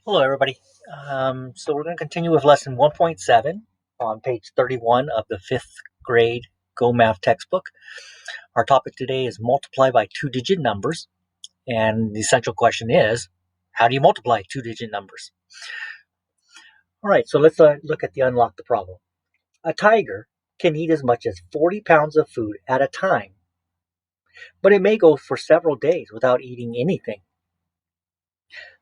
Hello, everybody. So we're going to continue with lesson 1.7 on page 31 of the 5th grade Go Math textbook. Our topic today is multiply by two-digit numbers. And the essential question is, how do you multiply two-digit numbers? All right, so let's look at the unlock the problem. A tiger can eat as much as 40 pounds of food at a time, but it may go for several days without eating anything.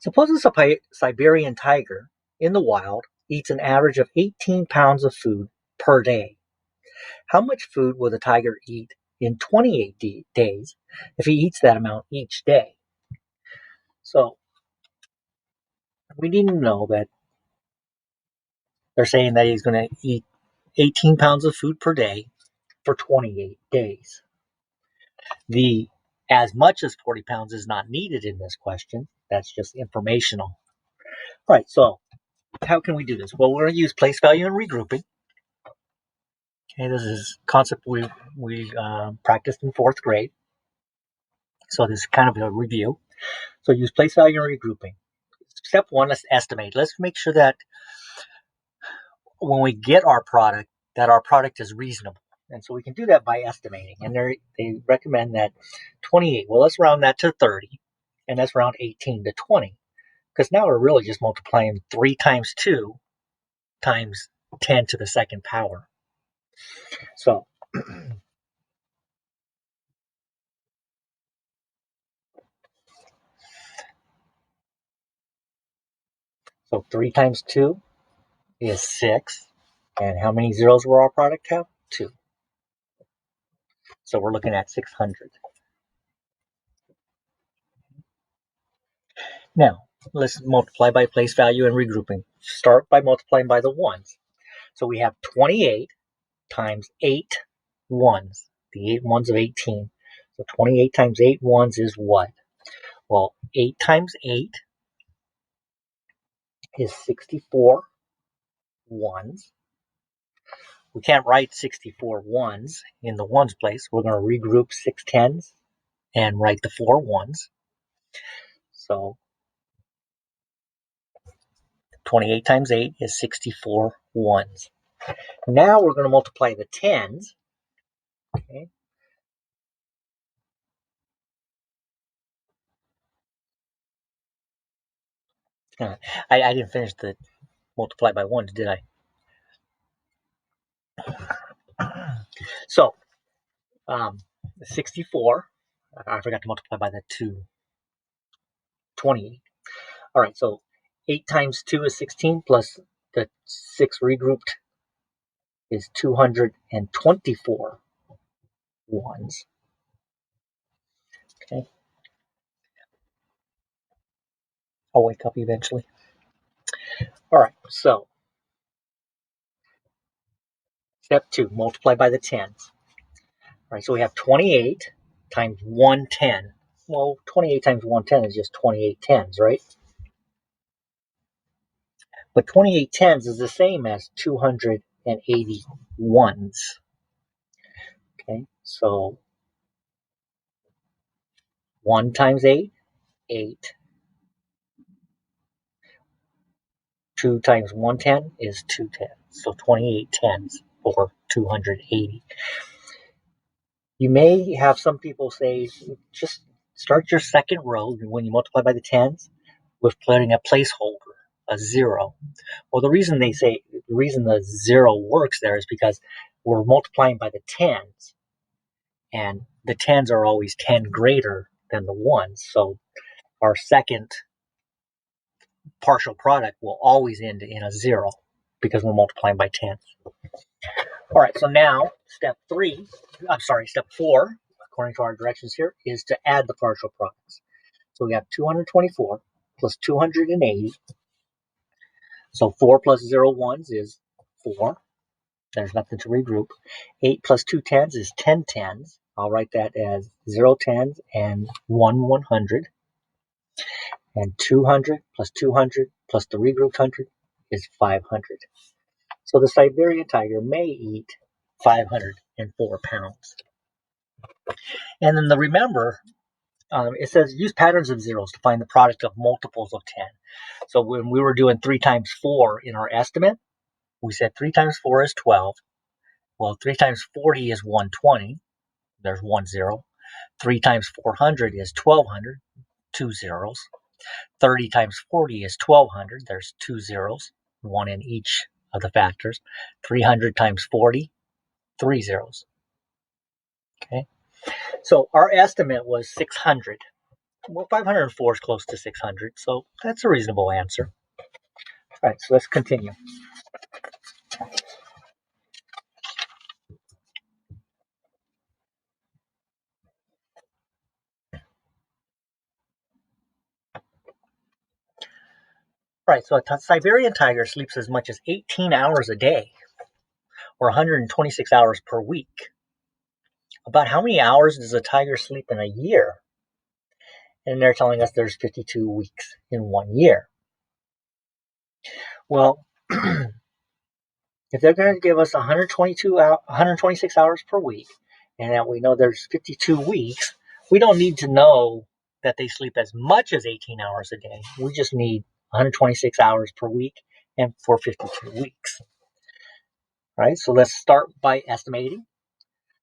Suppose a Siberian tiger in the wild eats an average of 18 pounds of food per day. How much food will the tiger eat in 28 days if he eats that amount each day? So we need to know that they're saying that he's going to eat 18 pounds of food per day for 28 days. The as much as 40 pounds is not needed in this question. That's just informational. All right, so how can we do this? Well, we're going to use place value and regrouping. Okay, this is a concept we practiced in 4th grade. So this is kind of a review. So use place value and regrouping. Step one, let's estimate. Let's make sure that when we get our product, that our product is reasonable. And so we can do that by estimating. And they recommend that 28. Well, let's round that to 30. And let's round 18 to 20. Because now we're really just multiplying 3 times 2 times 10 to the second power. So so 3 times 2 is 6. And how many zeros will our product have? 2. So we're looking at 600. Now, let's multiply by place value and regrouping. Start by multiplying by the ones. So we have 28 times 8 ones, the 8 ones of 18. So 28 times 8 ones is what? Well, 8 times 8 is 64 ones. We can't write 64 ones in the ones place. We're going to regroup 6 tens and write the 4 ones. So 28 times 8 is 64 ones. Now we're going to multiply the tens. Okay. I didn't finish the multiply by ones, did I? So 64. I forgot to multiply by the 2. 28. All right, so 8 times 2 is 16, plus the 6 regrouped is 224 ones. Okay. I'll wake up eventually. All right, so step 2, multiply by the tens. All right, so we have 28 times 110. Well, 28 times 110 is just 28 tens, right? But 28 tens is the same as 280 ones. Okay, so 1 times 8, 8. 2 times 110 is 2 tens. So 28 tens or 280. You may have some people say, just start your second row when you multiply by the tens with putting a placeholder, a 0. Well, the reason the 0 works there is because we're multiplying by the tens, and the tens are always 10 greater than the ones. So our second partial product will always end in a 0 because we're multiplying by tens. All right, so now step 4, according to our directions here, is to add the partial products. So we have 224 plus 280. So 4 plus 0 ones is 4. There's nothing to regroup. 8 plus 2 tens is 10 tens. I'll write that as 0 tens and 1 100. And 200 plus 200 plus the regrouped 100 is 500. So the Siberian tiger may eat 504 pounds. And then remember, it says use patterns of zeros to find the product of multiples of 10. So when we were doing 3 times 4 in our estimate, we said 3 times 4 is 12. Well, 3 times 40 is 120. There's 1 0. 3 times 400 is 1200. 2 zeros. 30 times 40 is 1200. There's 2 zeros, 1 in each of the factors. 300 times 40, 3 zeros. Okay. So our estimate was 600. Well, 504 is close to 600, so that's a reasonable answer. All right, so let's continue. All right, so a Siberian tiger sleeps as much as 18 hours a day, or 126 hours per week. About how many hours does a tiger sleep in a year? And they're telling us there's 52 weeks in 1 year. Well, if they're going to give us 126 hours per week, and that we know there's 52 weeks, we don't need to know that they sleep as much as 18 hours a day. We just need 126 hours per week and for 52 weeks. Right? So let's start by estimating.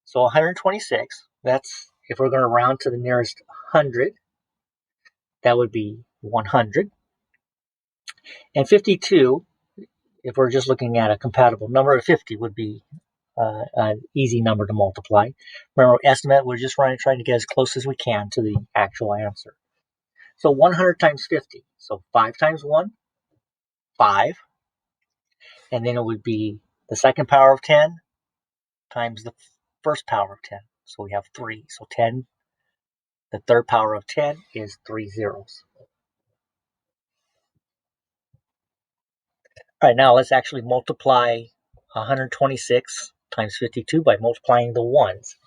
So 126, that's, if we're going to round to the nearest 100, that would be 100. And 52, if we're just looking at a compatible number of 50, would be an easy number to multiply. Remember, estimate, we're just trying to get as close as we can to the actual answer. So 100 times 50. So 5 times 1, 5. And then it would be the second power of 10 times the first power of 10. So we have 3. So 10, the third power of 10 is 3 zeros. All right, now let's actually multiply 126 times 52 by multiplying the ones.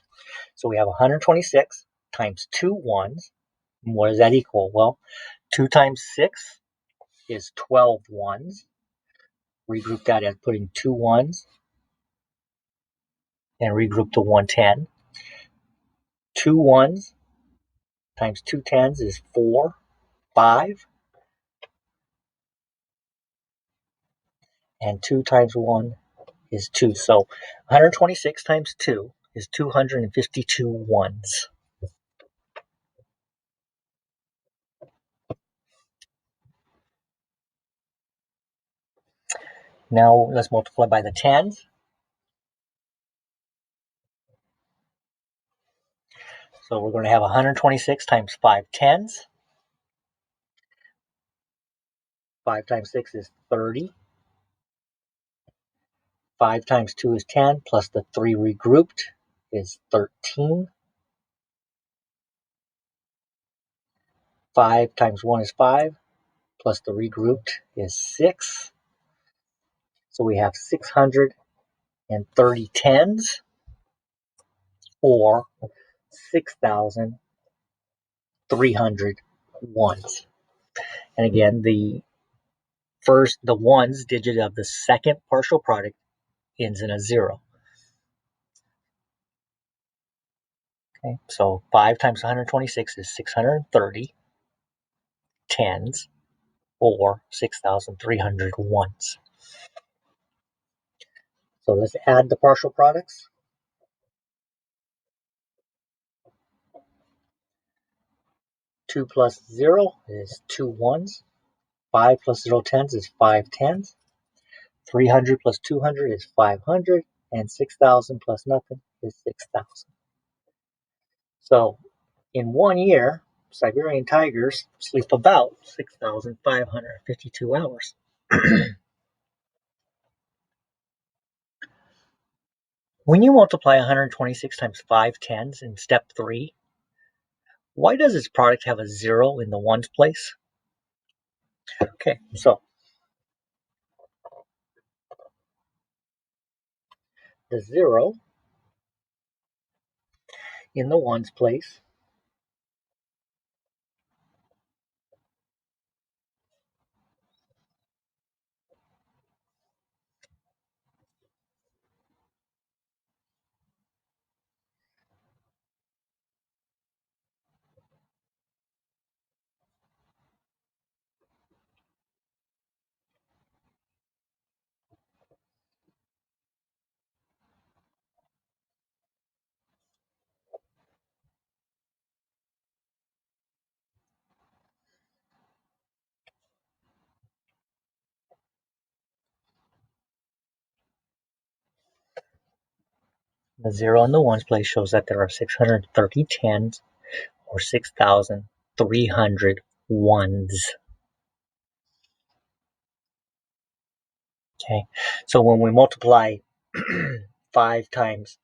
So we have 126 times 2 ones. And what does that equal? Well, 2 times 6 is 12 ones. Regroup that as putting 2 ones and regroup to 110. 2 ones times 2 tens is 4, 5. And 2 times 1 is 2. So 126 times 2 is 252 ones. Now let's multiply by the tens. So we're going to have 126 times 5 tens. 5 times 6 is 30. 5 times 2 is 10, plus the 3 regrouped is 13. 5 times 1 is 5, plus the regrouped is 6. So we have 630 tens, or 6,300 ones. And again, the ones digit of the second partial product ends in a 0. Okay, so 5 times 126 is 630 tens, or 6,300 ones. So let's add the partial products. 2 plus 0 is 2 ones. 5 plus 0 tens is 5 tens. 300 plus 200 is 500. And 6,000 plus nothing is 6,000. So in 1 year, Siberian tigers sleep about 6,552 hours. When you multiply 126 times 5 tens in step 3, why does its product have a 0 in the ones place? Okay, so the 0 in the ones place The 0 in the ones place shows that there are 630 tens or 6,300 ones. Okay, so when we multiply 5 times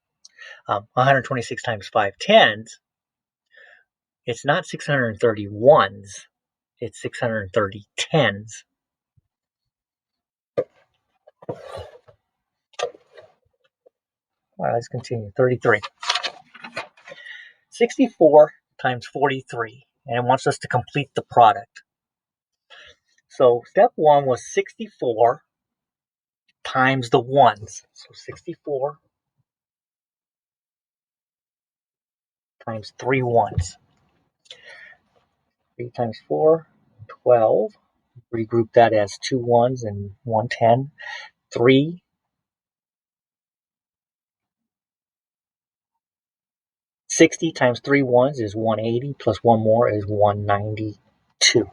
126 times 5 tens, it's not 630 ones, it's 630 tens. All right, let's continue. 33. 64 times 43, and it wants us to complete the product. So step 1 was 64 times the ones. So 64 times 3 ones. 3 times 4, 12. Regroup that as 2 ones and 1 10. 3. 60 times 3 ones is 180, plus 1 more is 192.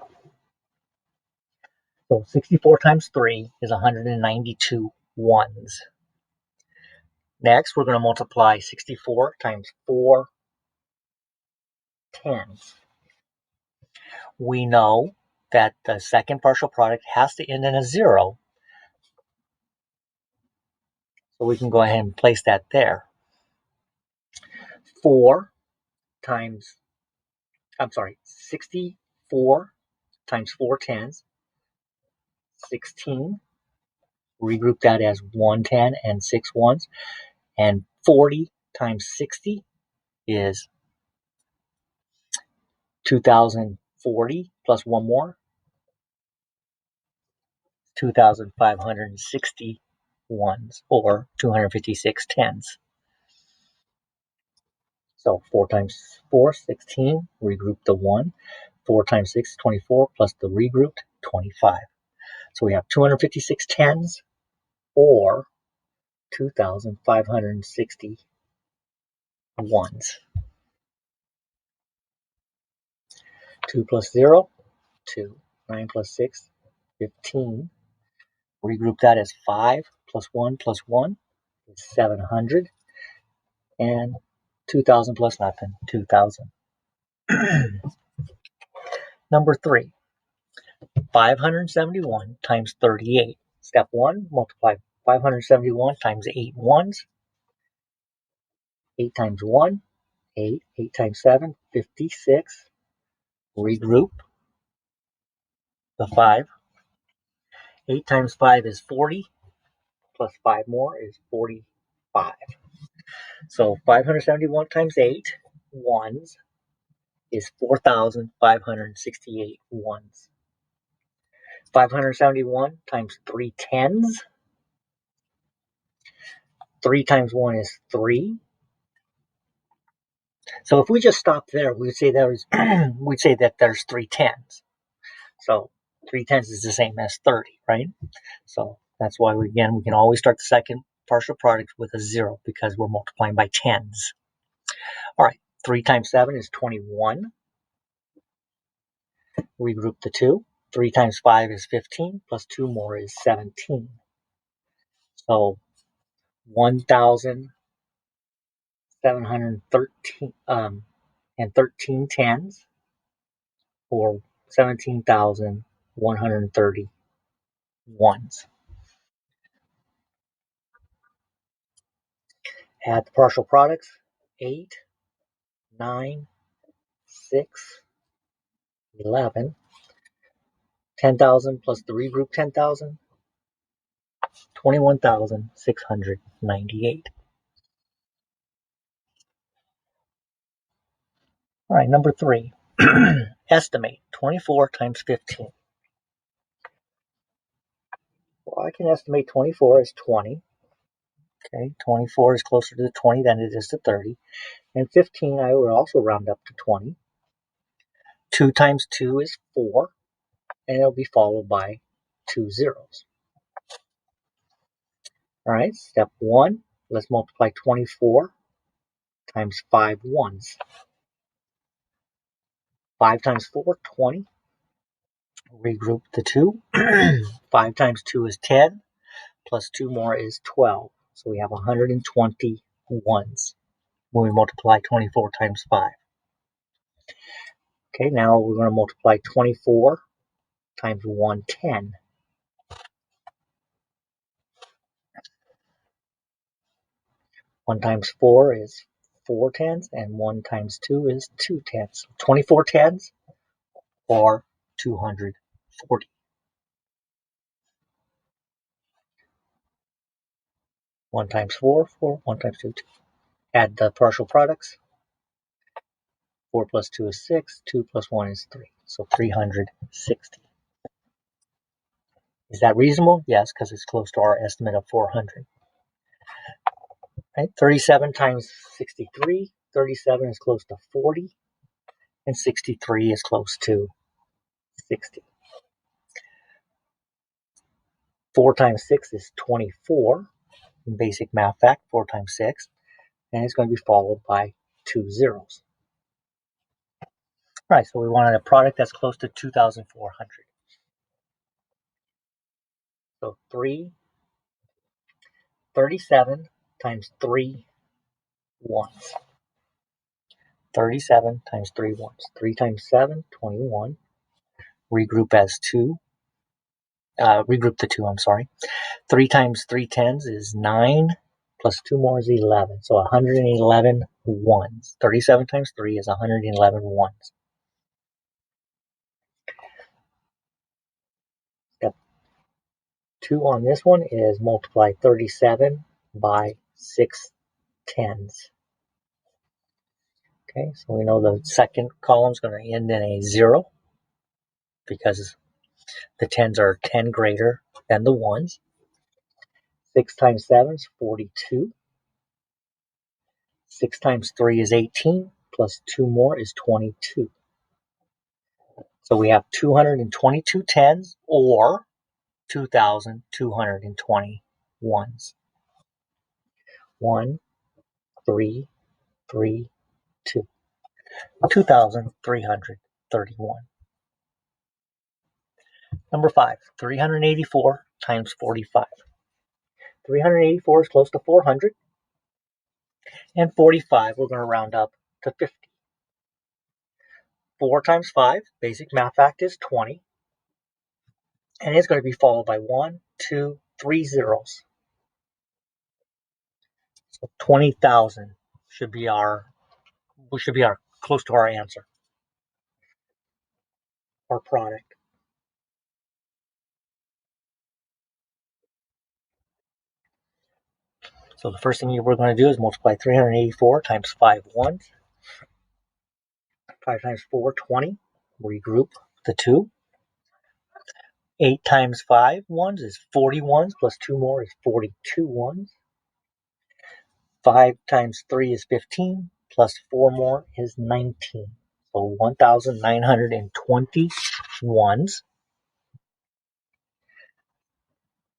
So 64 times 3 is 192 ones. Next, we're going to multiply 64 times 4 tens. We know that the second partial product has to end in a 0, so we can go ahead and place that there. 64 times 4 tens, 16. Regroup that as 1 10 and 6 ones. And 40 times 60 is 2,040, plus 1 more, 2,560 ones, or 256 tens. So 4 times 4, 16. Regroup the 1. 4 times 6, 24, plus the regrouped, 25. So we have 256 tens, or 2,560 ones. 2 plus 0, 2. 9 plus 6, 15. Regroup that as 5 plus 1 plus 1 is 700. And 2,000 plus nothing, 2,000. Number 3, 571 times 38. Step 1, multiply 571 times 8 ones. 8 times 1, 8. 8 times 7, 56. Regroup the 5. 8 times 5 is 40, plus 5 more is 45. So 571 times 8 ones is 4,568 ones. 571 times 3 tens. 3 times 1 is 3. So if we just stop there, we'd say that there's 3 tens. So 3 tens is the same as 30, right? So that's why we can always start the second partial product with a 0, because we're multiplying by tens. All right, 3 times 7 is 21. Regroup the 2. 3 times 5 is 15, plus 2 more is 17. So 1,713 and 13 tens, or 17,130 ones. Add the partial products: 8, 9, 6, 11. 10,000 plus the regroup 10,000, 21,698. All right, number 3. Estimate 24 times 15. Well, I can estimate 24 as 20. Okay, 24 is closer to the 20 than it is to 30. And 15, I would also round up to 20. 2 times 2 is 4, and it'll be followed by 2 zeros. All right, step 1, let's multiply 24 times 5 ones. 5 times 4, 20. Regroup the 2. 5 times 2 is 10, plus 2 more is 12. So we have 120 ones when we multiply 24 times 5. Okay, now we're going to multiply 24 times 110. 1 times 4 is 4 tens, and 1 times 2 is 2 tens. 24 tens, or 240. 1 times 4, 4. 1 times 2, 2. Add the partial products. 4 plus 2 is 6. 2 plus 1 is 3. So 360. Is that reasonable? Yes, because it's close to our estimate of 400. Right? 37 times 63. 37 is close to 40. And 63 is close to 60. 4 times 6 is 24. Basic math fact, 4 times 6. And it's going to be followed by 2 zeros. All right, so we wanted a product that's close to 2,400. So 37 times 3 ones. 37 times 3 ones. 3 times 7, 21. Regroup as 2. Regroup the 2, I'm sorry. 3 times 3 tens is 9, plus 2 more is 11. So 111 ones. 37 times 3 is 111 ones. Step 2 on this one is multiply 37 by 6 tens. Okay, so we know the second column is going to end in a 0 because the tens are 10 greater than the ones. 6 times 7 is 42. 6 times 3 is 18, plus 2 more is 22. So we have 222 tens, or 2,220 ones. 1, 3, 3, 2. 2,331. Number 5, 384 times 45. 384 is close to 400. And 45, we're going to round up to 50. 4 times 5, basic math fact, is 20. And it's going to be followed by 1, 2, 3 zeros. So 20,000 should be our close to our answer, our product. So the first thing we're going to do is multiply 384 times 5 ones. 5 times 4, 20. Regroup the 2. 8 times 5 ones is 40 ones, plus 2 more is 42 ones. 5 times 3 is 15, plus 4 more is 19. So 1,920 ones.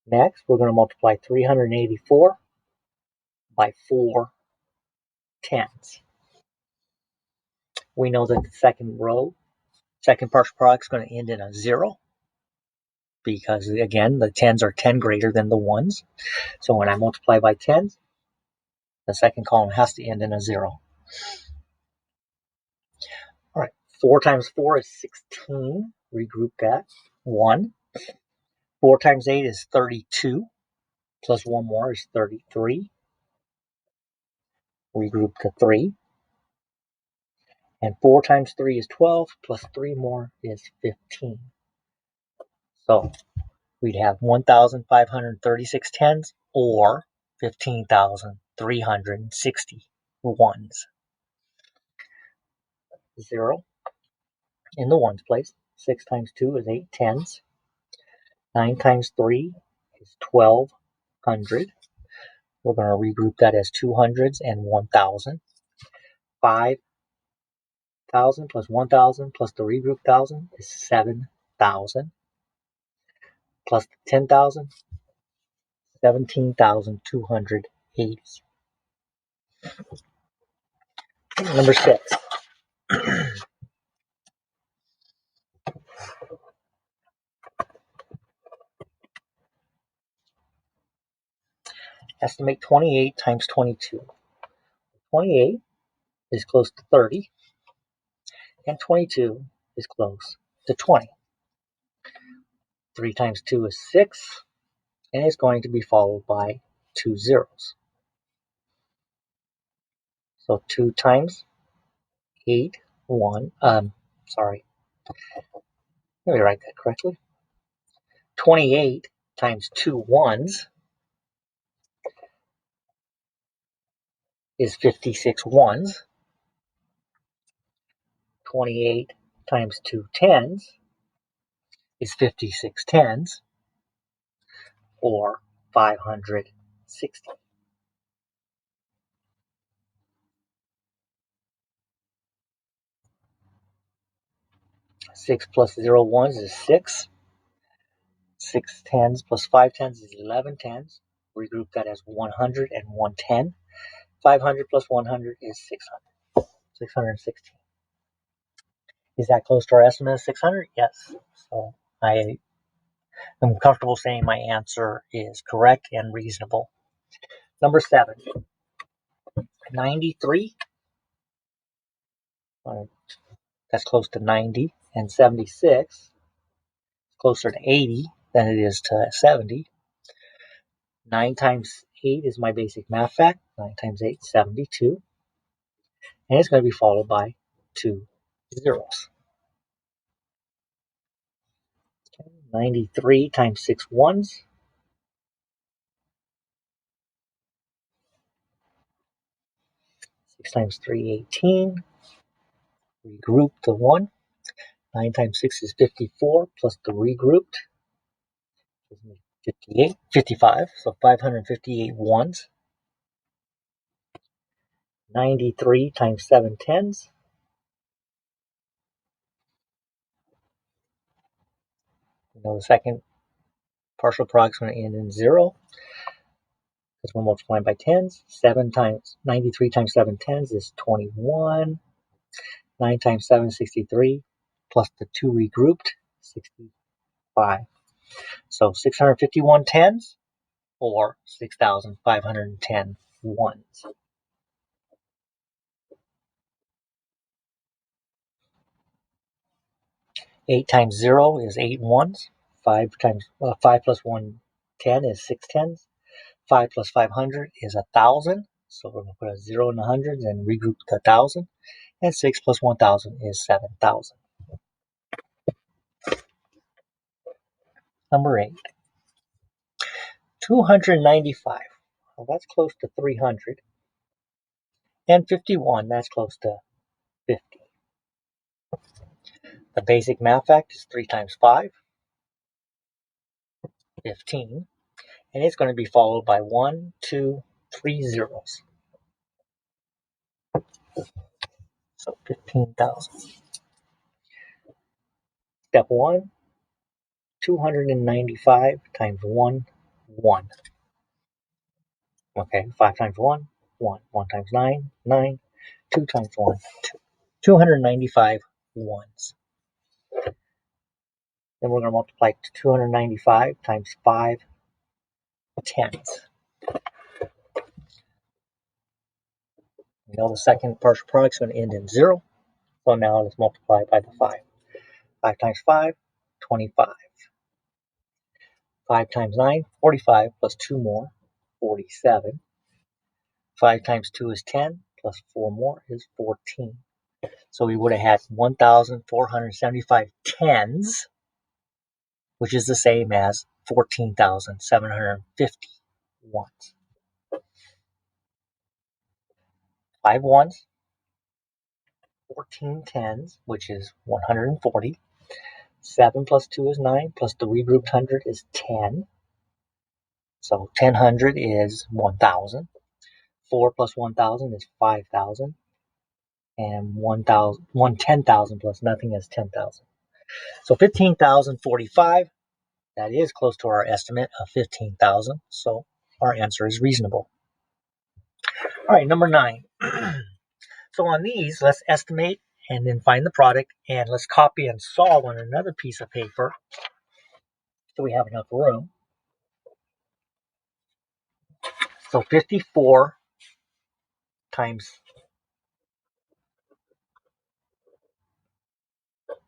Next, we're going to multiply 384 by 4 tens. We know that the second partial product is going to end in a 0 because, again, the tens are 10 greater than the ones. So when I multiply by tens, the second column has to end in a 0. All right, 4 times 4 is 16. Regroup that. 1. 4 times 8 is 32. Plus 1 more is 33. Regroup to 3. And 4 times 3 is 12. Plus 3 more is 15. So we'd have 1,536 tens, or 15,360 ones. 0 in the ones place. 6 times 2 is 8 tens. 9 times 3 is 1,200. We're going to regroup that as 200s and 1,000. 5,000 plus 1,000 plus the regroup 1,000 is 7,000. Plus 10,000, 17,280. Number 6. Estimate 28 times 22. 28 is close to 30, and 22 is close to 20. 3 times 2 is 6, and it's going to be followed by 2 zeros. So 2 times 8, 1, sorry, let me write that correctly. 28 times 2 ones is 56 ones. 28 times 2 tens is 56 tens, or 560. 6 plus 0 ones is 6. 6 tens plus 5 tens is 11 tens. Regroup that as 100 and 110. 500 plus 100 is 600. 616. Is that close to our estimate of 600? Yes. So I am comfortable saying my answer is correct and reasonable. Number 7. 93. That's close to 90. And 76. Closer to 80 than it is to 70. 9 times 8 is my basic math fact. 9 times 8 is 72. And it's going to be followed by 2 zeros. 93 times 6 ones. 6 times 3, 18. Regroup the 1. 9 times 6 is 54, plus the regrouped gives me 58, 55, so 558 ones. 93 times 7 tens. You know the second partial product's going to end in 0, because we're multiplying by tens. 93 times 7 tens is 21. 9 times 7 is 63, plus the 2 regrouped, 65. So 651 tens, or 6,510 ones. Eight times 0 is 8 ones. 5 plus 1 10 is 6 tens. 5 plus 500 is 1,000. So we're going to put a 0 in the hundreds and regroup the 1,000. And 6 plus 1,000 is 7,000. Number 8. 295. Well, that's close to 300. And 51, that's close to 50. The basic math fact is 3 times 5, 15. And it's going to be followed by 1, 2, 3 zeros. So 15,000. Step 1, 295 times 1, 1. Okay, 5 times 1, 1. 1 times 9, 9. 2 times 1, 2. 295 ones. Then we're going to multiply 295 times 5 tens. You know the second partial product is going to end in 0. So now let's multiply by the 5. 5 times 5, 25. 5 times 9, 45, plus 2 more, 47. 5 times 2 is 10, plus 4 more is 14. So we would have had 1,475 tens, which is the same as 14,750 ones. 5 ones, 14 tens, which is 140. 7 plus 2 is 9, plus the regrouped 100 is 10. So 1000 is 1,000. 4 plus 1,000 is 5,000. And 10,000 plus nothing is 10,000. So 15,045, that is close to our estimate of 15,000. So our answer is reasonable. All right, number 9. So on these, let's estimate and then find the product, and let's copy and solve on another piece of paper so we have enough room. So 54 times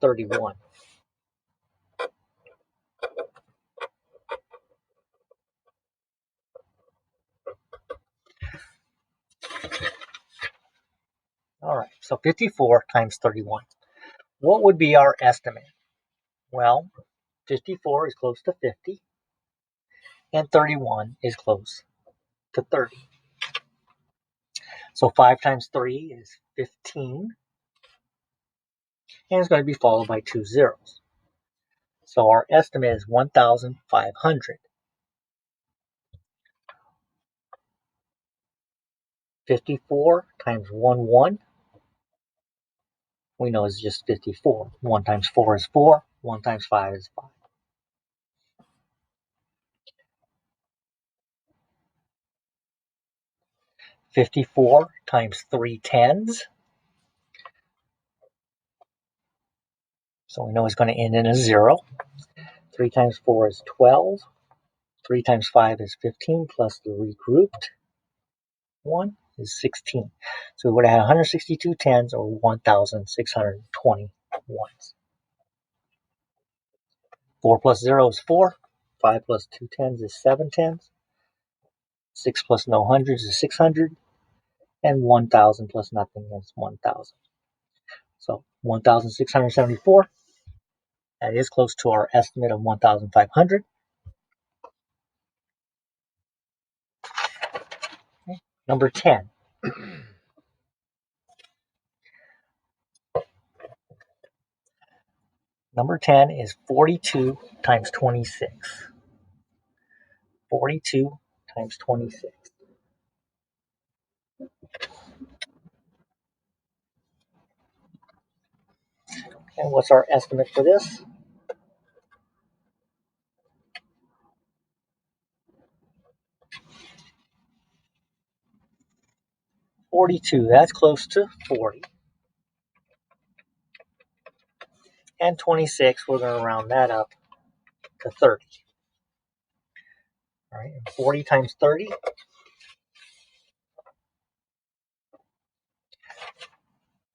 31. All right, so 54 times 31. What would be our estimate? Well, 54 is close to 50, and 31 is close to 30. So 5 times 3 is 15, and it's going to be followed by 2 zeros. So our estimate is 1,500. 54 times 1, we know is just 54. 1 times 4 is 4. 1 times 5 is 5. 54 times 3 tens. So we know it's going to end in a 0. 3 times 4 is 12. 3 times 5 is 15, plus the regrouped 1 is 16. So we would have had 162 tens, or 1,620 ones. 4 plus 0 is 4. 5 plus 2 tens is 7 tens. 6 plus no hundreds is 600. And 1,000 plus nothing is 1,000. So 1,674. That is close to our estimate of 1,500. Okay. Number 10. Number 10 is 42 times 26. 42 times 26. And what's our estimate for this? 42. That's close to 40. And 26, we're going to round that up to 30. All right, and 40 times 30.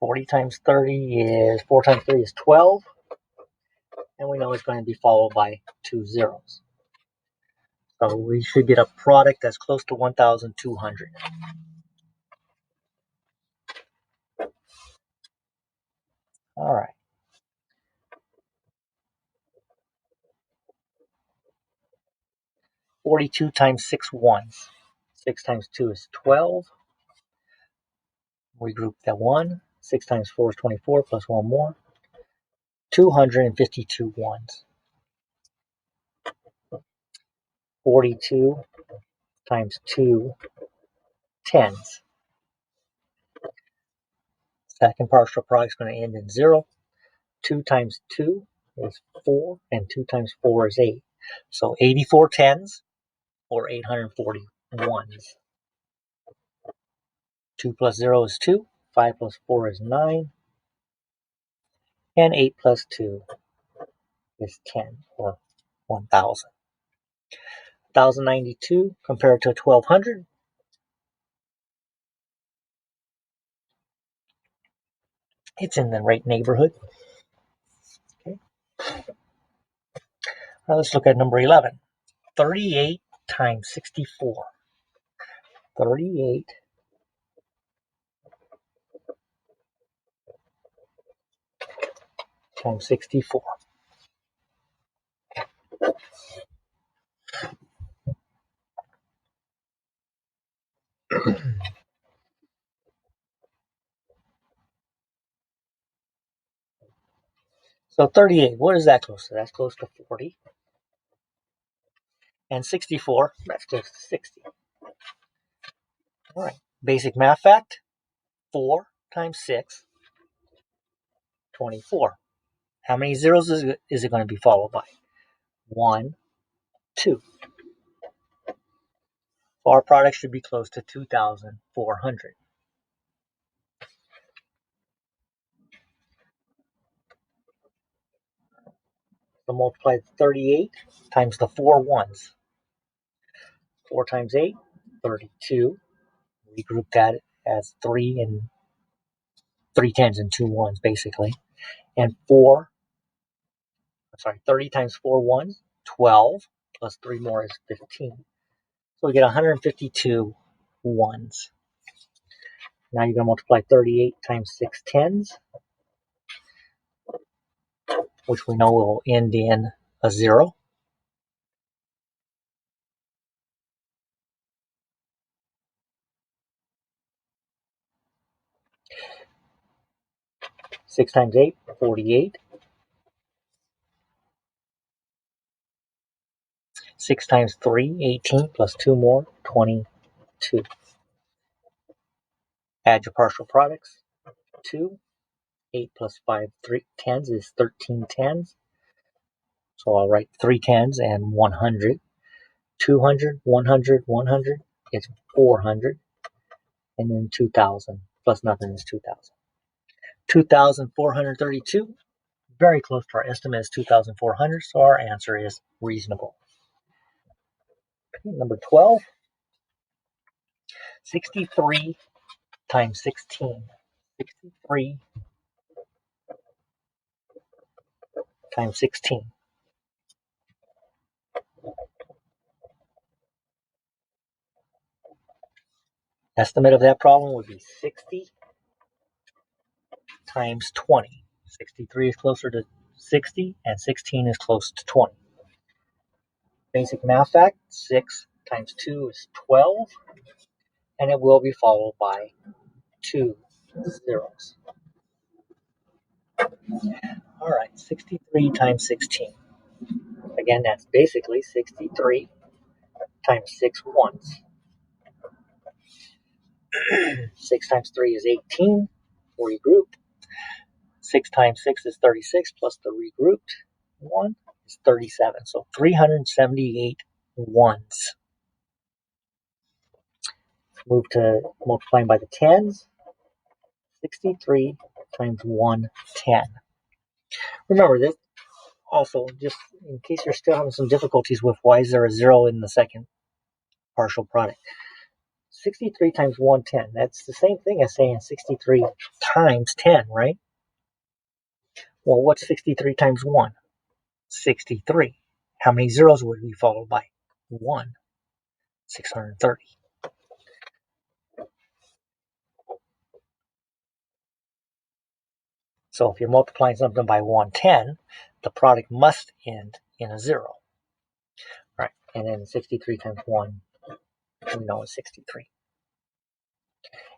40 times 30 is 4 times 3 is 12. And we know it's going to be followed by 2 zeros. So we should get a product that's close to 1,200. All right. 42 times 6 ones. 6 times 2 is 12. We group that 1. 6 times 4 is 24, plus 1 more. 252 ones. 42 times 2 tens. Second partial product is going to end in 0. 2 times 2 is 4, and 2 times 4 is 8. So 84 tens, or 840 ones. 2 plus 0 is 2. 5 plus 4 is 9. And 8 plus 2 is 10, or 1,000. 1,092 compared to 1,200. It's in the right neighborhood. Okay. Now let's look at number 11. 38 times 64. 38 times 64. So 38, what is that close to? That's close to 40. And 64, that's close to 60. All right, basic math fact. 4 times 6, 24. How many zeros is it going to be followed by? 1, 2. So our product should be close to 2,400. So multiply 38 times the 4 ones. 4 times 8, 32. Regroup that as 3 tens and 2 ones, basically. And 30 times 4 ones, 12, plus 3 more is 15. So we get 152 ones. Now you're going to multiply 38 times 6 tens, which we know will end in a 0. Six times 8, 48. 6 times 3, 18, plus 2 more, 22. Add your partial products. 2. 8 plus 5 tens is 13 tens. So I'll write 3 tens and 100. 200, 100, 100 is 400. And then 2,000 plus nothing is 2,000. 2,432. Very close to our estimate is 2,400, so our answer is reasonable. Number 12. 63 times 16. 63 times 16. Estimate of that problem would be 60 times 20. 63 is closer to 60, and 16 is close to 20. Basic math fact, 6 times 2 is 12, and it will be followed by 2 zeros. All right, 63 times 16. Again, that's basically 63 times 6 ones. 6 times 3 is 18. Regroup. 6 times 6 is 36, plus the regrouped 1 is 37. So 378 ones. Move to multiplying by the tens. 63 times 1, 10. Remember this also, just in case you're still having some difficulties with why is there a 0 in the second partial product. 63 times 1, 10. That's the same thing as saying 63 times 10, right? Well, what's 63 times 1? 63. How many zeros would be followed by 1? 630. So if you're multiplying something by 110, the product must end in a 0. Right, and then 63 times 1, we know is 63.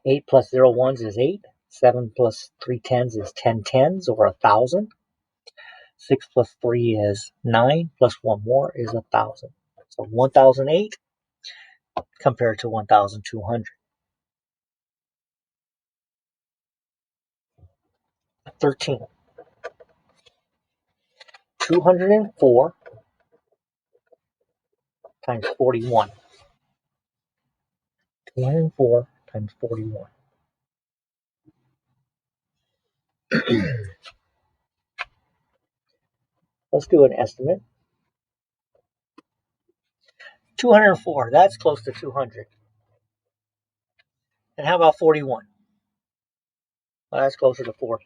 8 plus 0 ones is 8. 7 plus 3 tens is 10 tens, or 1,000. 6 plus 3 is 9, plus 1 more is 1,000. So 1,008 compared to 1,200. 13. 204 times 41. 204 times 41. Let's do an estimate. 204, that's close to 200. And how about 41? Well, that's closer to 40.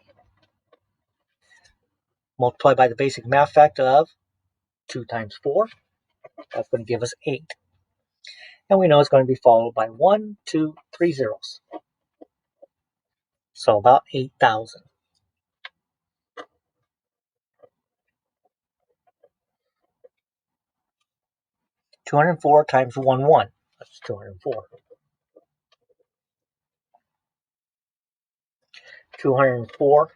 Multiply by the basic math factor of 2 times 4. That's going to give us 8. And we know it's going to be followed by 1, 2, 3 zeros. So about 8,000. 204 times 1, 1. That's 204. 204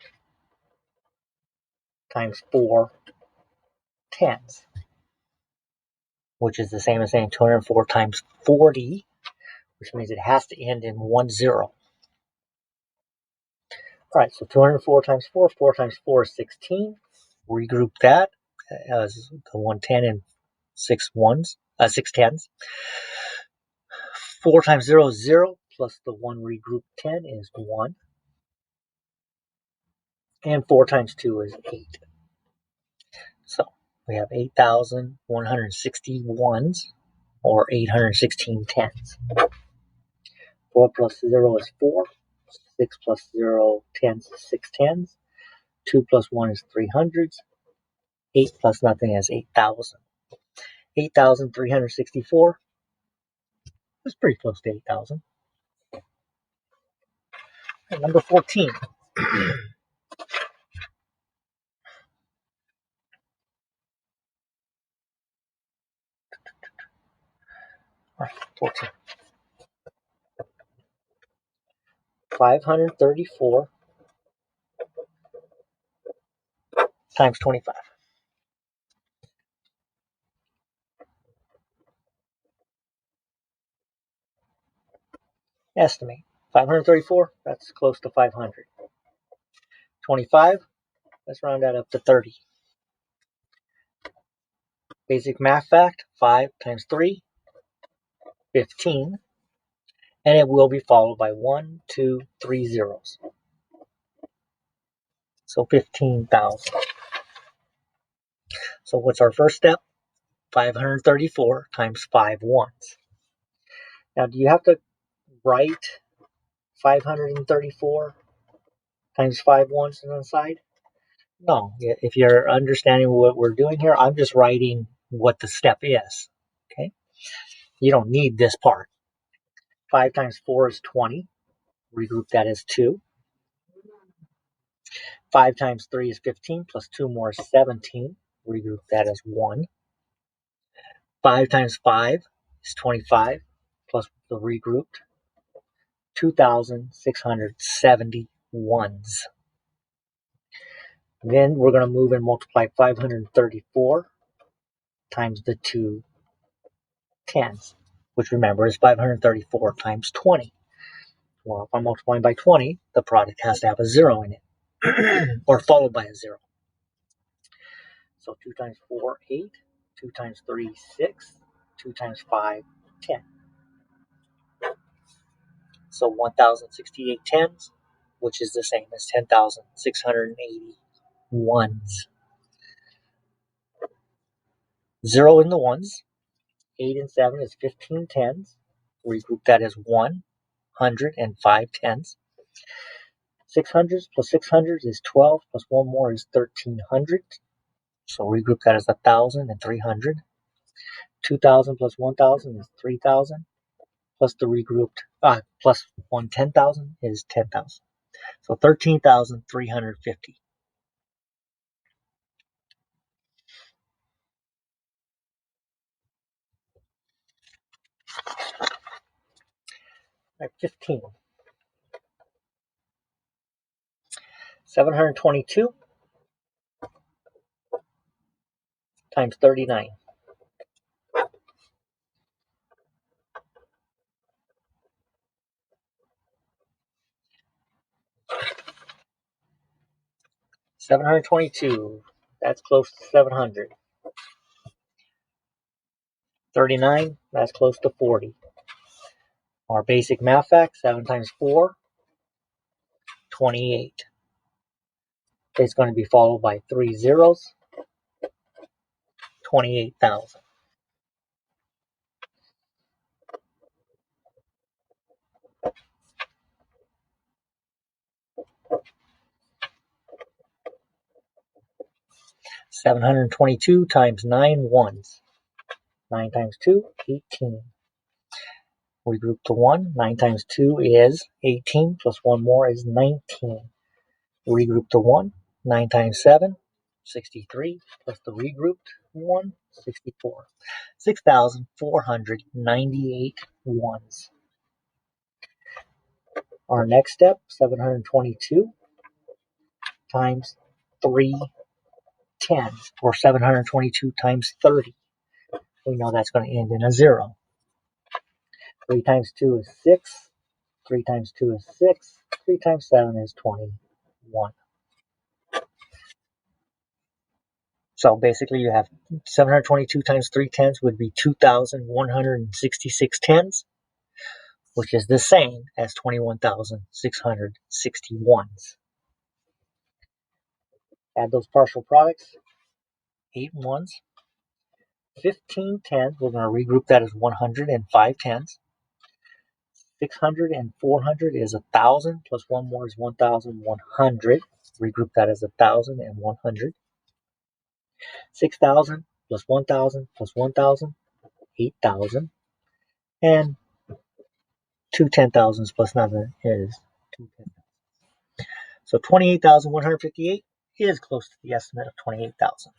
times 4 tens, which is the same as saying 204 times 40, which means it has to end in 1 0. All right, so 204 times 4, 4 times 4 is 16. Regroup that as the 110 and 6 tens. 4 times 0 is 0, plus the 1 regrouped 10 is 1. And 4 times 2 is 8. So we have 8,160 ones, or 816 tens. 4 plus 0 is 4. 6 plus 0 tens is 6 tens. 2 plus 1 is 3 hundreds. 8 plus nothing is 8,000. 8,364 is pretty close to 8,000. Number 14. 14. 534 times 25. Estimate. 534, that's close to 500. 25, let's round that up to 30. Basic math fact, 5 times 3, 15. And it will be followed by 1, 2, 3 zeros. So 15,000. So what's our first step? 534 times 5 ones. Now, do you have to write 534 times 5 ones on the side? No. If you're understanding what we're doing here, I'm just writing what the step is. Okay? You don't need this part. 5 times 4 is 20. Regroup that as 2. 5 times 3 is 15, plus 2 more is 17. Regroup that as 1. 5 times 5 is 25, plus the regrouped 2,671s. Then we're going to move and multiply 534 times the 2 tens, which remember is 534 times 20. Well, if I'm multiplying by 20, the product has to have a 0 in it, or followed by a 0. So 2 times 4, 8. 2 times 3, 6. 2 times 5, 10. So 1,068 tens, which is the same as 10,681s. 0 in the ones. 8 and 7 is 15 tens. Regroup that as 105 tens. 600s plus 600s is 12, plus 1 more is 1,300. So regroup that as 1,300. 2,000 plus 1,000 is 3,000. Plus the regrouped, plus 1 10,000 is 10,000. So 13,350. Right, 15. 722 times 39. 722, that's close to 700. 39, that's close to 40. Our basic math fact, 7 times 4, 28. It's going to be followed by 3 zeros, 28,000. 722 times 9 ones. 9 times 2, 18. We group to 1. 9 times 2 is 18, plus 1 more is 19. Regroup to 1. 9 times 7, 63, plus the regrouped 1, 64. 6,498 ones. Our next step, 722 times 3 tens, or 722 times 30. We know that's going to end in a 0. 3 times 2 is 6. 3 times 2 is 6. 3 times 7 is 21. So basically you have 722 times 3 tens would be 2,166 tens, which is the same as 21,661s. Add those partial products, 8 ones, 15 tens, we're going to regroup that as 105 tens. 600 and 400 is 1,000, plus one more is 1,100. Regroup that as 1,000 and 100. 6,000 plus 1,000 plus 1,000, 8,000. And two 10,000s plus nothing is two 10,000. So 28,158 is close to the estimate of 28,000.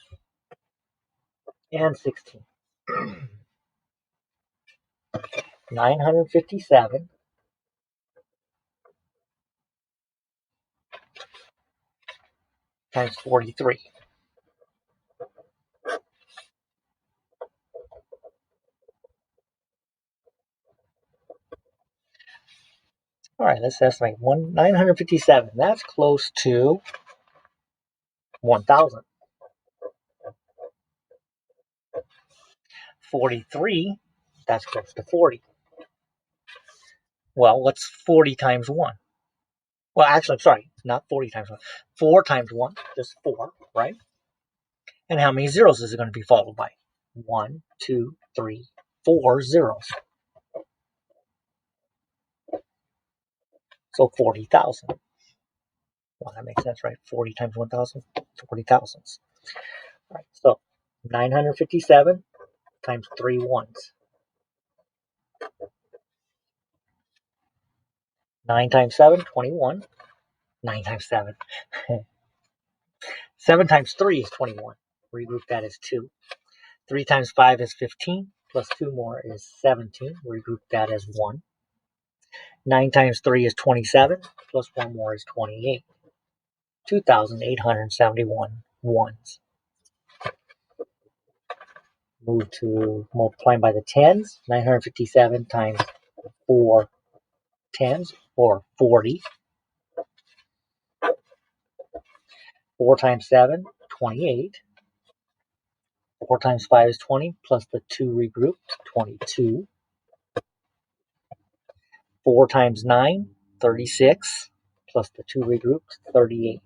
And 16. 957 times 43. All right, let's estimate 957. That's close to 1,000. 43, that's close to 40. Well, what's 40 times 1? Well, actually, I'm sorry, not 40 times 1. 4 times 1, just 4, right? And how many zeros is it going to be followed by? 1, 2, 3, 4 zeros. So 40,000. Well, that makes sense, right? 40 times 1,000, 40,000. All right, so 957 times 3 ones. 9 times 7, 21. 9 times 7. 7 times 3 is 21. Regroup that as 2. 3 times 5 is 15. Plus 2 more is 17. Regroup that as 1. 9 times 3 is 27. Plus 1 more is 28. 2,871 ones. Move to multiplying by the tens. 957 times 4 tens, or 40. 4 times 7, 28. 4 times 5 is 20, plus the 2 regrouped, 22. 4 times 9, 36, plus the 2 regrouped, 38.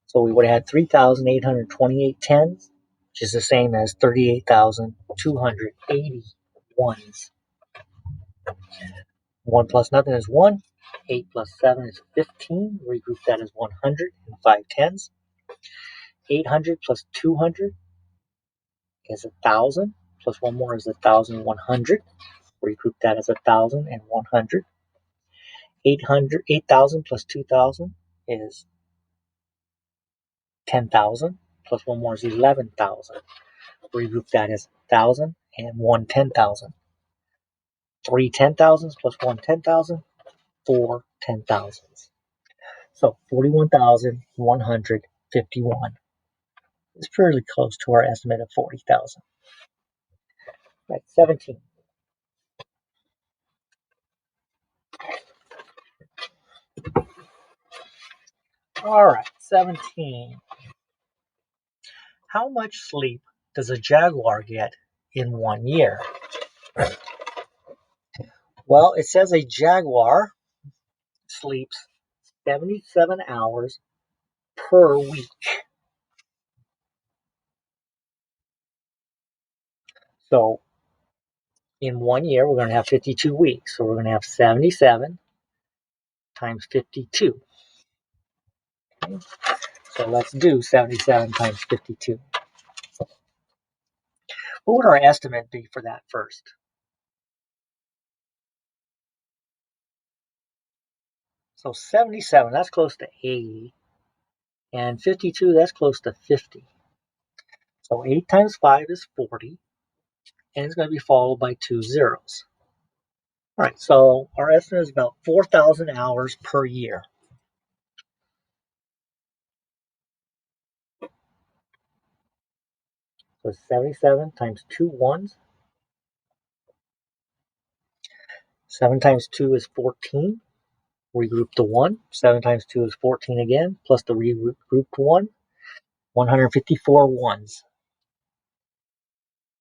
So we would have had 3,828 tens, which is the same as 38,280 ones. 1 plus nothing is 1. 8 plus 7 is 15. Regroup that as 105 tens. 800 plus 200 is 1,000. Plus 1 more is 1,100. Regroup that as 1,100. 8,000 plus 2,000 is 10,000. Plus 1 more is 11,000. Regroup that as 1,000 and 1 10,000. 3 10,000s plus 1 10,000, 4 10,000s. So 41,151 is fairly close to our estimate of 40,000. Right, 17. All right, 17. How much sleep does a jaguar get in 1 year? Well, it says a jaguar sleeps 77 hours per week. So in 1 year, we're going to have 52 weeks. So we're going to have 77 times 52. Okay. So let's do 77 times 52. What would our estimate be for that first? So 77, that's close to 80. And 52, that's close to 50. So 8 times 5 is 40. And it's going to be followed by 2 zeros. All right, so our estimate is about 4,000 hours per year. So 77 times 2 ones. 7 times 2 is 14. Regroup the 1. 7 times 2 is 14 again, plus the regrouped 1. 154 ones.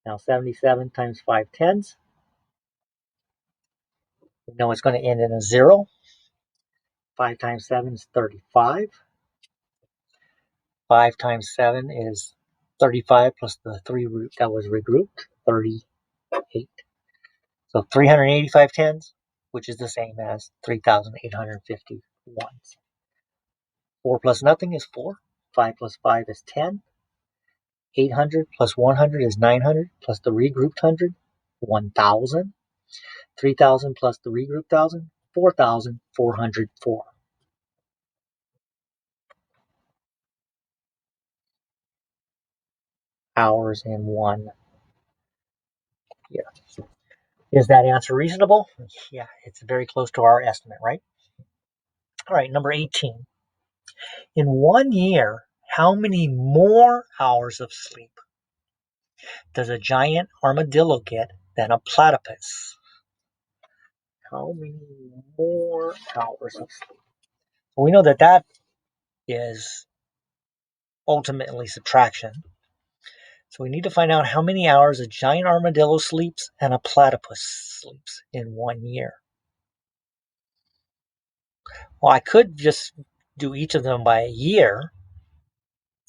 Now 77 times 5 tens. We know it's going to end in a 0. 5 times 7 is 35. 5 times 7 is 35 plus the 3 that was regrouped, 38. So 385 tens. which is the same as 3,851. 4 plus nothing is 4. 5 plus 5 is 10. 800 plus 100 is 900, plus the regrouped 100, 1,000. 3,000 plus the regrouped 1,000, 4,404. Hours in 1 year. Is that answer reasonable? Yeah, it's very close to our estimate, right? All right, number 18. In 1 year, how many more hours of sleep does a giant armadillo get than a platypus? How many more hours of sleep? Well, we know that is ultimately subtraction. So we need to find out how many hours a giant armadillo sleeps and a platypus sleeps in 1 year. Well, I could just do each of them by a year.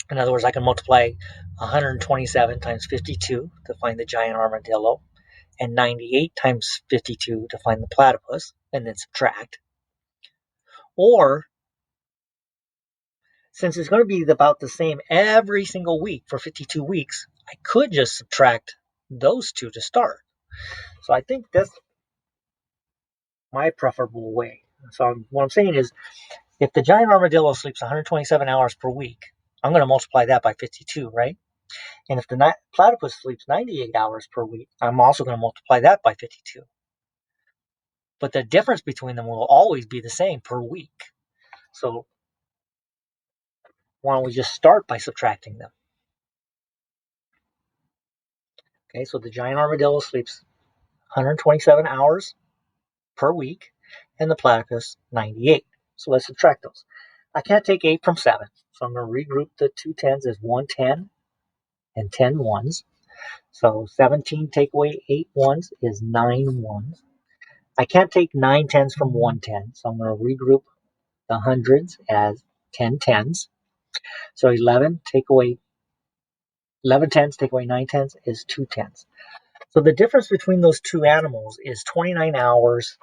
In other words, I can multiply 127 times 52 to find the giant armadillo, and 98 times 52 to find the platypus, and then subtract. Or, since it's going to be about the same every single week for 52 weeks, I could just subtract those two to start. So I think that's my preferable way. So what I'm saying is, if the giant armadillo sleeps 127 hours per week, I'm going to multiply that by 52, right? And if the platypus sleeps 98 hours per week, I'm also going to multiply that by 52. But the difference between them will always be the same per week. So why don't we just start by subtracting them? Okay, so the giant armadillo sleeps 127 hours per week, and the platypus 98. So let's subtract those. I can't take 8 from 7, so I'm going to regroup the two tens as 1 10 and 10 ones. So 17 take away 8 ones is 9 ones. I can't take 9 tens from 1 10, so I'm going to regroup the hundreds as 10 tens. So 11 tens take away 9 tens is 2 tens. So the difference between those two animals is 29 hours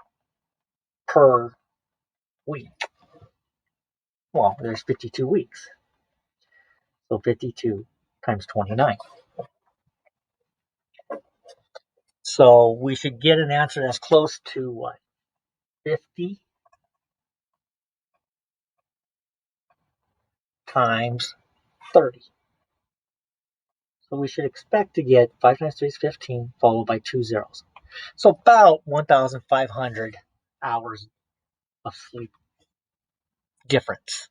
per week. Well, there's 52 weeks. So 52 times 29. So we should get an answer that's close to what? 50 times 30. So we should expect to get 5 times 3 is 15, followed by 2 zeros. So about 1,500 hours of sleep difference.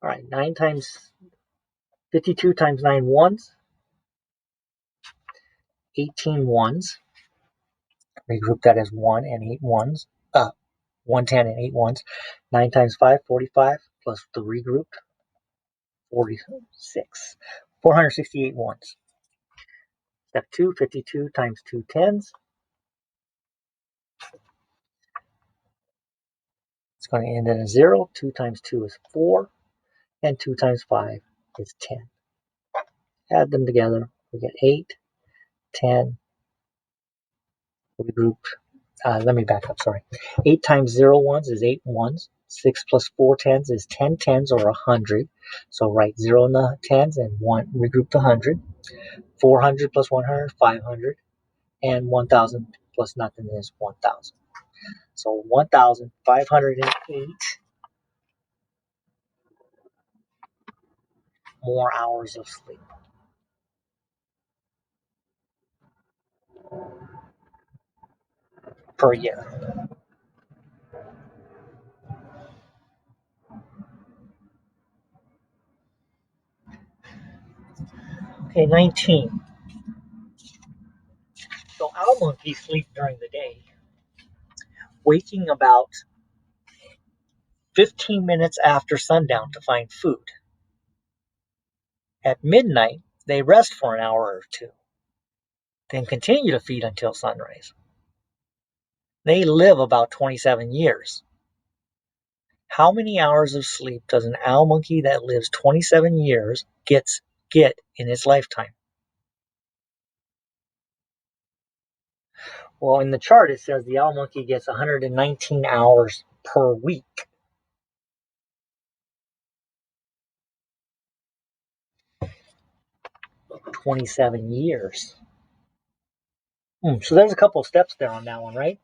All right, 52 times 9 ones, 18 ones. Regroup that as 1 and 8 ones. 110 and 8 ones. 9 times 5, 45, plus the regrouped, 46. 468 ones. Step 2, 52 times 2 tens. It's going to end in a 0. 2 times 2 is 4. And 2 times 5 is 10. Add them together. We get 8, 10. Regrouped. Let me back up, sorry. 8 times 0 ones is 8 ones. 6 plus 4 tens is 10 tens or 100. So write 0 in the tens and 1, regroup the 100. 400 plus 100, 500. And 1,000 plus nothing is 1,000. So 1,508 more hours of sleep per year. Okay, 19. So owl monkeys sleep during the day, waking about 15 minutes after sundown to find food. At midnight, they rest for an hour or two, then continue to feed until sunrise. They live about 27 years. How many hours of sleep does an owl monkey that lives 27 years get in its lifetime? Well, in the chart, it says the owl monkey gets 119 hours per week. $27 years. So there's a couple of steps there on that one, right?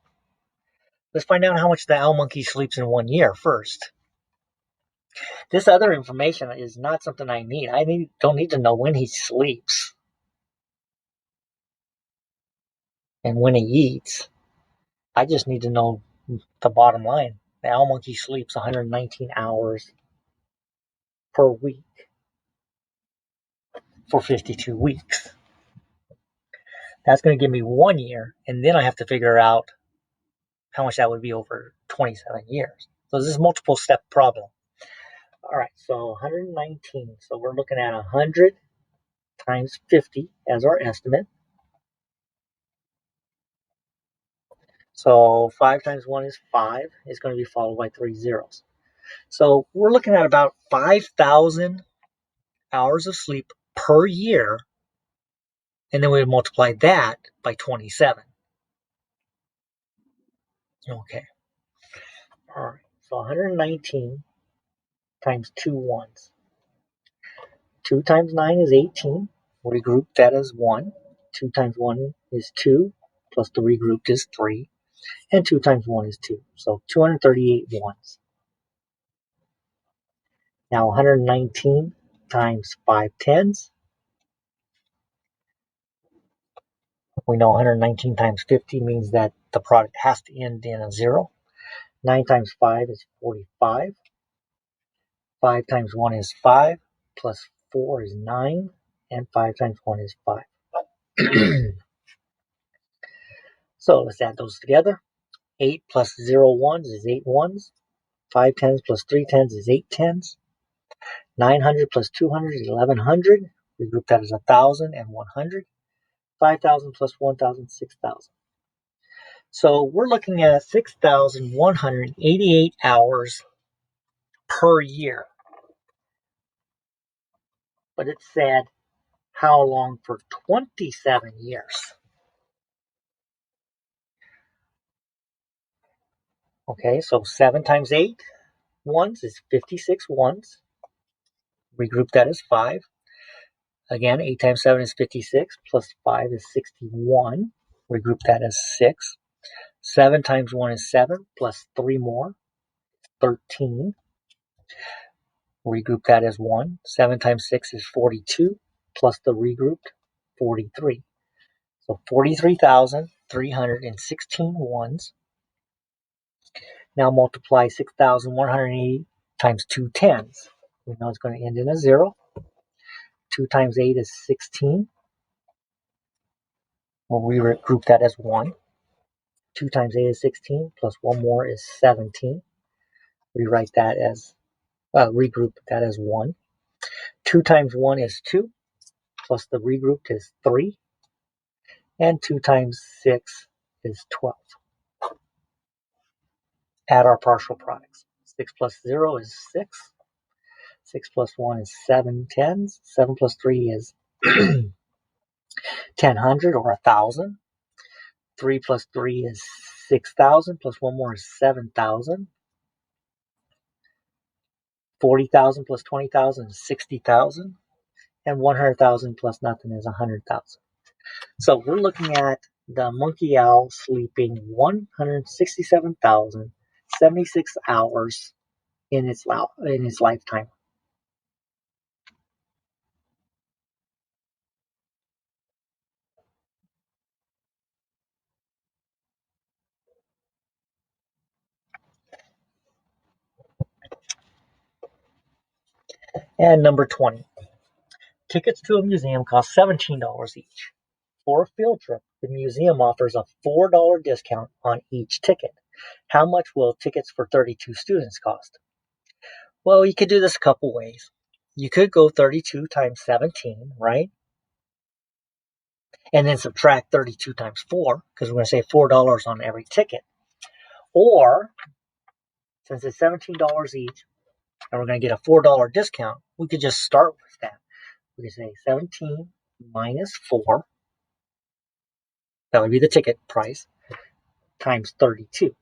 Let's find out how much the owl monkey sleeps in 1 year first. This other information is not something I need. Don't need to know when he sleeps and when he eats. I just need to know the bottom line. The owl monkey sleeps 119 hours per week for 52 weeks. That's going to give me 1 year, and then I have to figure out how much that would be over 27 years. So this is a multiple step problem. All right, so 119. So we're looking at 100 times 50 as our estimate. So 5 times 1 is 5. It's going to be followed by 3 zeros. So we're looking at about 5,000 hours of sleep per year, and then we would multiply that by 27. Okay. All right. So 119 times 2 ones. 2 times 9 is 18. We regroup that as 1. 2 times 1 is 2, plus the regrouped is 3. And 2 times 1 is 2. So 238 ones. Now 119 times 5 tens. We know 119 times 50 means that the product has to end in a 0. 9 times 5 is 45. 5 times 1 is 5. Plus 4 is 9. And 5 times 1 is 5. So let's add those together. 8 plus 0 ones is 8 ones. 5 tens plus 3 tens is 8 tens. 900 plus 200 is 1100. We group that as 1,000 and 100. 5,000 plus 1,000, 6,000. So we're looking at 6,188 hours per year. But it said how long for 27 years. Okay, so 7 times 8 ones is 56 ones. We group that as 5. Again, 8 times 7 is 56, plus 5 is 61. We group that as 6. 7 times 1 is 7, plus 3 more, 13. Regroup that as 1. 7 times 6 is 42, plus the regrouped, 43. So 43,316 ones. Now multiply 6,180 times 2 tens. We know it's going to end in a 0. 2 times 8 is 16. We'll regroup that as 1. 2 times 8 is 16, plus 1 more is 17. Rewrite that as, regroup that as 1. 2 times 1 is 2, plus the regrouped is 3. And 2 times 6 is 12. Add our partial products. 6 plus 0 is 6. 6 plus 1 is 7 tens. 7 plus 3 is 1,000 or 1,000. 3 plus 3 is 6,000, plus 1 more is 7,000. 40,000 plus 20,000 is 60,000. And 100,000 plus nothing is 100,000. So we're looking at the monkey owl sleeping 167,076 hours in its lifetime. And number 20. Tickets to a museum cost $17 each. For a field trip, the museum offers a $4 discount on each ticket. How much will tickets for 32 students cost? Well, you could do this a couple ways. You could go 32 times 17, right? And then subtract 32 times 4, because we're going to save $4 on every ticket. Or, since it's $17 each, and we're going to get a $4 discount, we could just start with that. We could say 17 minus 4. That would be the ticket price. times 32.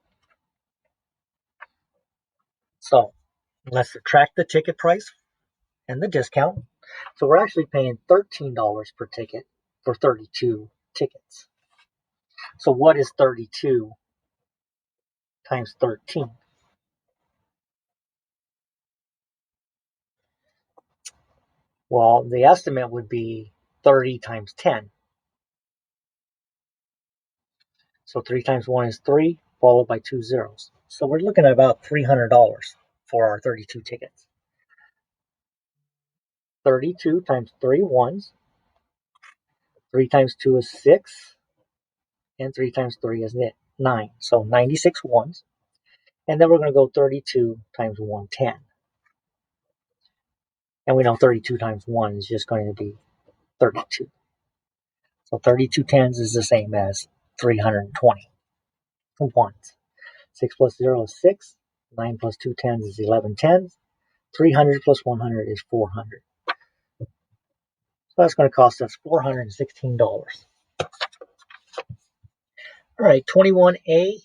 So let's subtract the ticket price and the discount. So we're actually paying $13 per ticket for 32 tickets. So what is 32 times 13? Well, the estimate would be 30 times 10. So 3 times 1 is 3, followed by 2 zeros. So we're looking at about $300 for our 32 tickets. 32 times 3 ones. 3 times 2 is 6. And 3 times 3 is 9. So 96 ones. And then we're going to go 32 times 110. And we know 32 times 1 is just going to be 32. So 32 tens is the same as 320 ones. 6 plus 0 is 6. 9 plus 2 tens is 11 tens. 300 plus 100 is 400. So that's going to cost us $416. All right, 21A.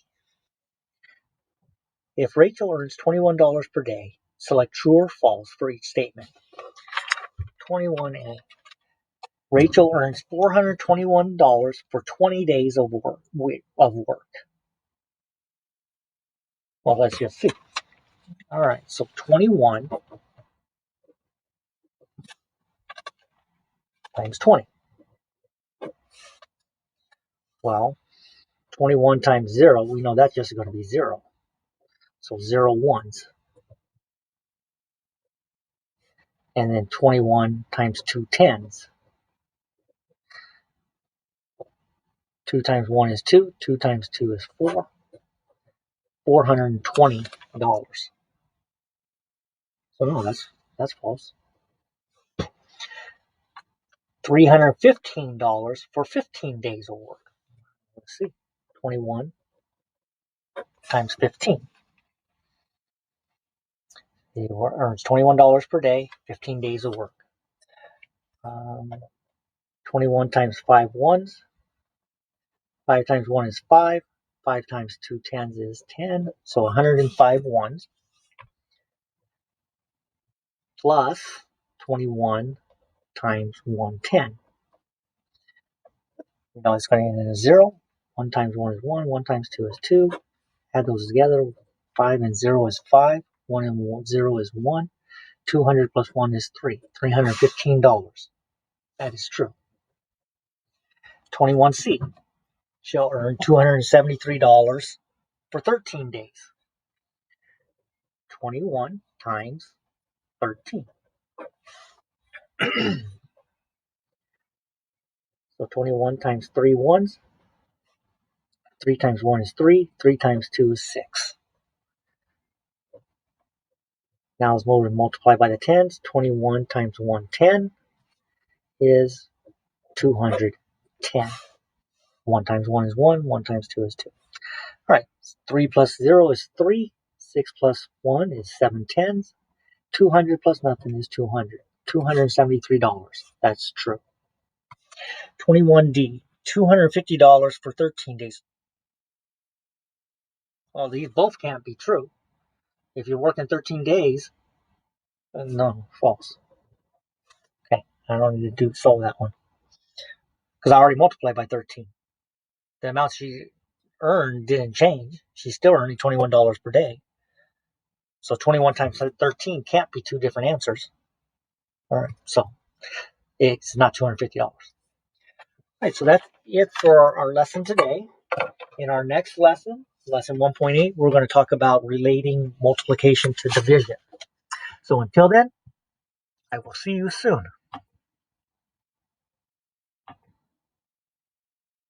If Rachel earns $21 per day, select true or false for each statement. 21A. Rachel earns $421 for 20 days of work. Well, let's just see. All right, so 21 times 20. Well, 21 times 0, we know that's just going to be 0. So 0 ones. And then 21 times 2 tens. 2 times 1 is 2. 2 times 2 is 4. $420. So no, that's false. $315 for 15 days of work. Let's see. 21 times 15. He earns $21 per day, 15 days of work. 21 times 5 ones. 5 times 1 is 5. 5 times 2 tens is 10. So 105 ones. Plus 21 times 110. You know it's going to end in a 0. 1 times 1 is 1. 1 times 2 is 2. Add those together. 5 and 0 is 5. 1 and 0 is 1. 200 plus 1 is 3. $315. That is true. 21C. She'll earn $273 for 13 days. 21 times 13. So 21 times 3 ones. 3 times 1 is 3. 3 times 2 is 6. Now let's multiply by the tens. 21 times 110 is 210. 1 times 1 is 1. 1 times 2 is 2. All right. 3 plus 0 is 3. 6 plus 1 is 7 tens. 200 plus nothing is 200. $273. That's true. 21D. $250 for 13 days. Well, these both can't be true. If you're working 13 days, no, false. Okay, I don't need to solve that one. Because I already multiplied by 13. The amount she earned didn't change. She's still earning $21 per day. So 21 times 13 can't be two different answers. All right, so it's not $250. All right, so that's it for our lesson today. In our next lesson, lesson 1.8, we're going to talk about relating multiplication to division. So until then, I will see you soon.